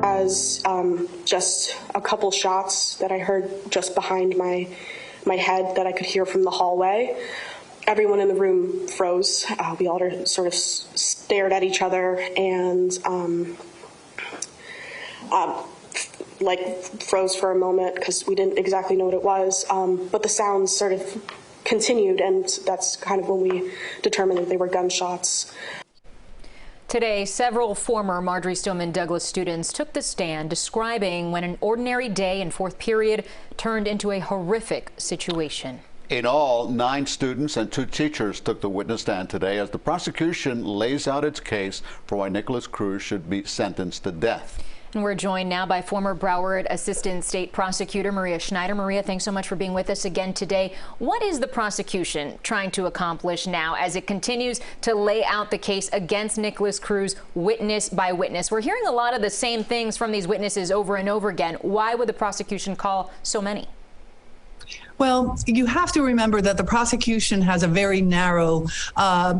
as just a couple shots that I heard just behind my head that I could hear from the hallway. Everyone in the room froze. We all sort of stared at each other and like froze for a moment because we didn't exactly know what it was. But the sounds sort of continued, and that's kind of when we determined that they were gunshots. Today, several former Marjory Stoneman Douglas students took the stand describing when an ordinary day in fourth period turned into a horrific situation. In all, 9 students and 2 teachers took the witness stand today as the prosecution lays out its case for why Nikolas Cruz should be sentenced to death. And we're joined now by former Broward Assistant State Prosecutor Maria Schneider. Maria, thanks so much for being with us again today. What is the prosecution trying to accomplish now as it continues to lay out the case against Nikolas Cruz witness by witness? We're hearing a lot of the same things from these witnesses over and over again. Why would the prosecution call so many? Well, you have to remember that the prosecution has a very narrow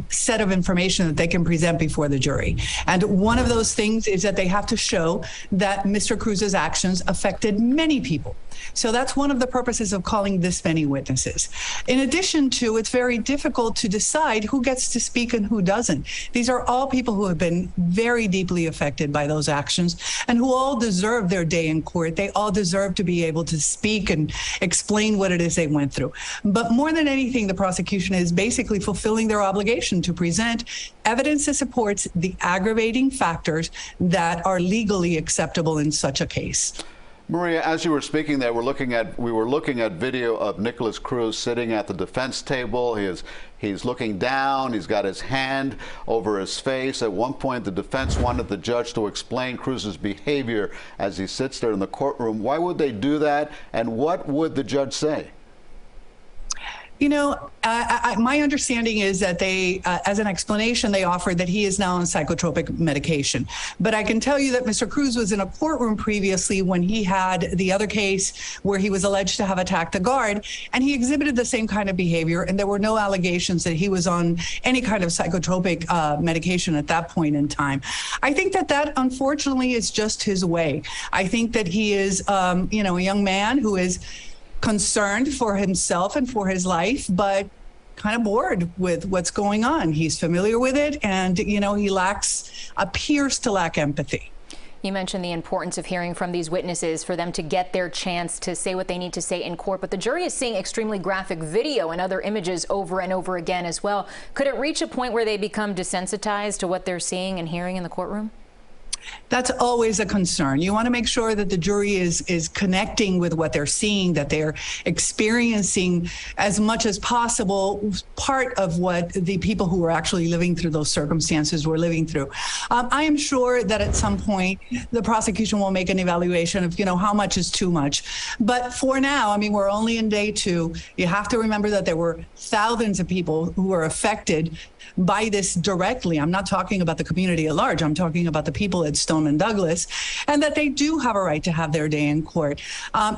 set of information that they can present before the jury. And one of those things is that they have to show that Mr. Cruz's actions affected many people. So that's one of the purposes of calling this many witnesses. In addition to, it's very difficult to decide who gets to speak and who doesn't. These are all people who have been very deeply affected by those actions and who all deserve their day in court. They all deserve to be able to speak and explain what it is they went through. But more than anything, the prosecution is basically fulfilling their obligation to present evidence that supports the aggravating factors that are legally acceptable in such a case. Maria, as you were speaking there, we were looking at video of Nikolas Cruz sitting at the defense table. He's looking down. He's got his hand over his face. At one point, the defense wanted the judge to explain Cruz's behavior as he sits there in the courtroom. Why would they do that? And what would the judge say? You know, my understanding is that they, as an explanation, they offered that he is now on psychotropic medication. But I can tell you that Mr. Cruz was in a courtroom previously when he had the other case where he was alleged to have attacked a guard, and he exhibited the same kind of behavior, and there were no allegations that he was on any kind of psychotropic medication at that point in time. I think that unfortunately is just his way. I think that he is, you know, a young man who is concerned for himself and for his life, but kind of bored with what's going on. He's familiar with it, and, you know, he appears to lack empathy. You mentioned the importance of hearing from these witnesses for them to get their chance to say what they need to say in court, but the jury is seeing extremely graphic video and other images over and over again as well. Could it reach a point where they become desensitized to what they're seeing and hearing in the courtroom? That's always a concern. You want to make sure that the jury is connecting with what they're seeing, that they're experiencing as much as possible part of what the people who were actually living through those circumstances were living through. I am sure that at some point the prosecution will make an evaluation of, you know, how much is too much. But for now, I mean, we're only in day 2. You have to remember that there were thousands of people who were affected by this directly. I'm not talking about the community at large. I'm talking about the people at Stoneman Douglas, and that they do have a right to have their day in court.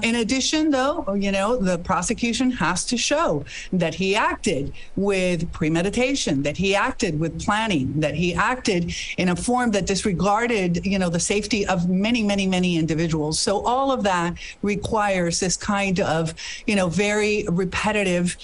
In addition, though, you know, the prosecution has to show that he acted with premeditation, that he acted with planning, that he acted in a form that disregarded, you know, the safety of many, many, many individuals. So all of that requires this kind of, you know, very repetitive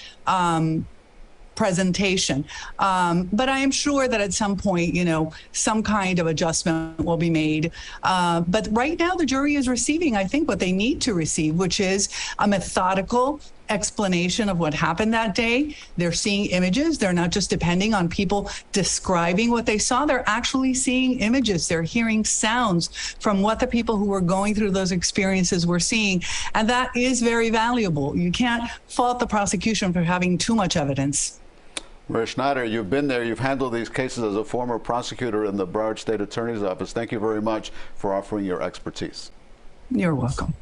presentation. But I am sure that at some point, you know, some kind of adjustment will be made. But right now, the jury is receiving, I think, what they need to receive, which is a methodical explanation of what happened that day. They're seeing images. They're not just depending on people describing what they saw. They're actually seeing images. They're hearing sounds from what the people who were going through those experiences were seeing. And that is very valuable. You can't fault the prosecution for having too much evidence. Maria Schneider, you've been there. You've handled these cases as a former prosecutor in the Broward State Attorney's Office. Thank you very much for offering your expertise. You're welcome.